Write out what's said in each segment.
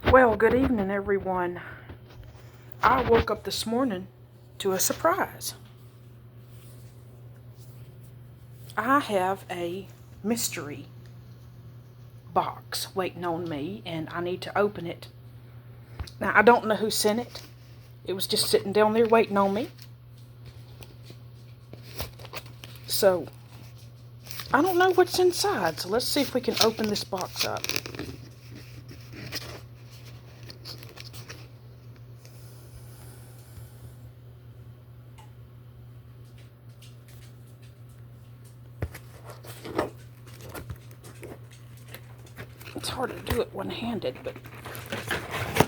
Well, good evening, everyone. I woke up this morning to a surprise. I have a mystery box waiting on me, and I need to open it. Now, I don't know who sent it. It was just sitting down there waiting on me. So, I don't know what's inside, so let's see if we can open this box up. It's hard to do it one-handed, but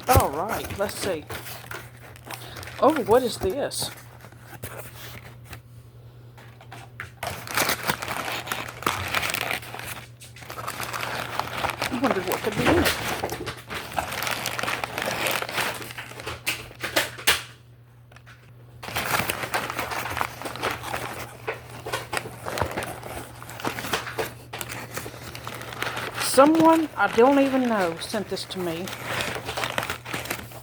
all right, let's see. Oh, what is this? I wondered what could be in it. Someone I don't even know sent this to me.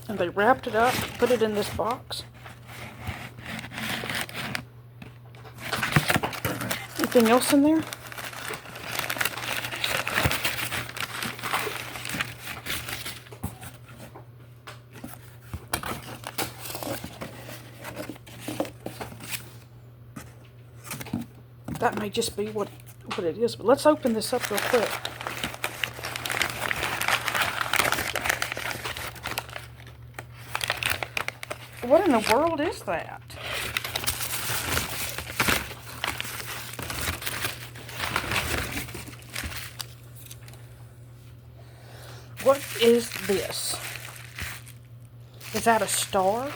And they wrapped it up, put it in this box. Anything else in there? That may just be what it is, but let's open this up real quick. What in the world is that? What is this? Is that a star?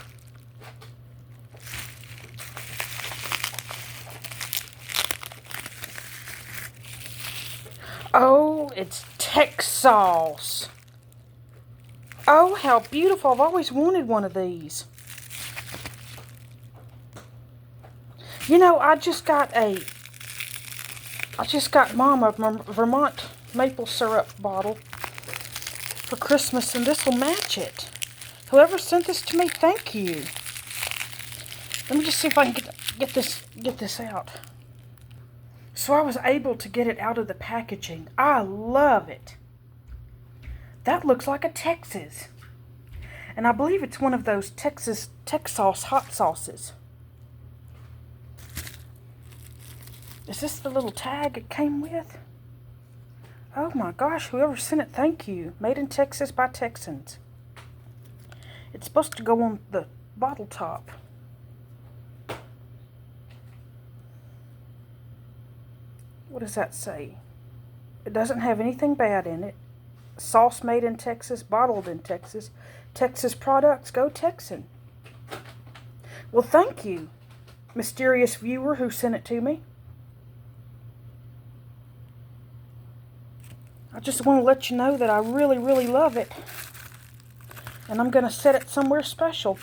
Oh, it's Texas. Oh, how beautiful. I've always wanted one of these. You know, I just got Mom a Vermont maple syrup bottle for Christmas, and this will match it. Whoever sent this to me, thank you. Let me just see if I can get this out. So I was able to get it out of the packaging. I love it. That looks like a Texas. And I believe it's one of those Texas hot sauces. Is this the little tag it came with? Oh my gosh, whoever sent it, thank you. Made in Texas by Texans. It's supposed to go on the bottle top. What does that say? It doesn't have anything bad in it. Sauce made in Texas, bottled in Texas. Texas products, go Texan. Well, thank you, mysterious viewer who sent it to me. I just want to let you know that I really, really love it. And I'm going to set it somewhere special.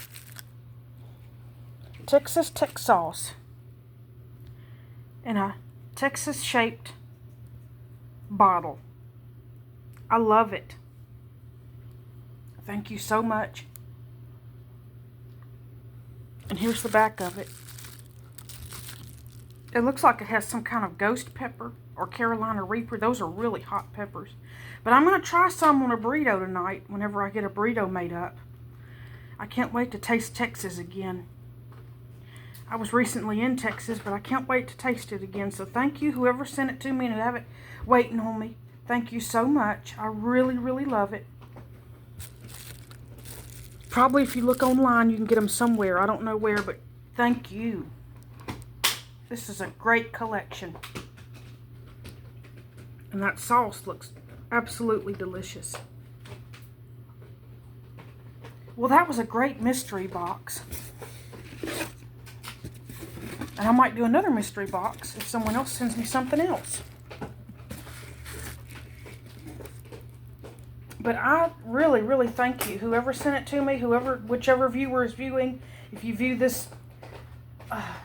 Texas sauce. In a Texas-shaped bottle. I love it. Thank you so much. And here's the back of it. It looks like it has some kind of ghost pepper or Carolina Reaper. Those are really hot peppers. But I'm going to try some on a burrito tonight whenever I get a burrito made up. I can't wait to taste Texas again. I was recently in Texas, but I can't wait to taste it again. So thank you, whoever sent it to me and have it waiting on me. Thank you so much. I really, really love it. Probably if you look online, you can get them somewhere. I don't know where, but thank you. This is a great collection. And that sauce looks absolutely delicious. Well, that was a great mystery box. And I might do another mystery box if someone else sends me something else. But I really, really thank you. Whoever sent it to me, whichever viewer is viewing, if you view this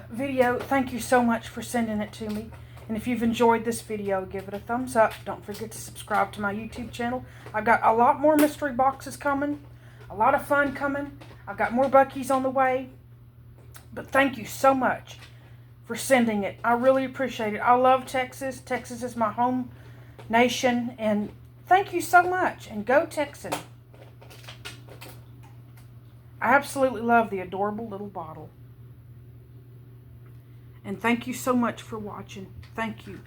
video, thank you so much for sending it to me. And if you've enjoyed this video, give it a thumbs up. Don't forget to subscribe to my YouTube channel. I've got a lot more mystery boxes coming. A lot of fun coming. I've got more Buc-ee's on the way. But thank you so much for sending it. I really appreciate it. I love Texas. Texas is my home nation. And thank you so much. And go Texan. I absolutely love the adorable little bottle. And thank you so much for watching. Thank you.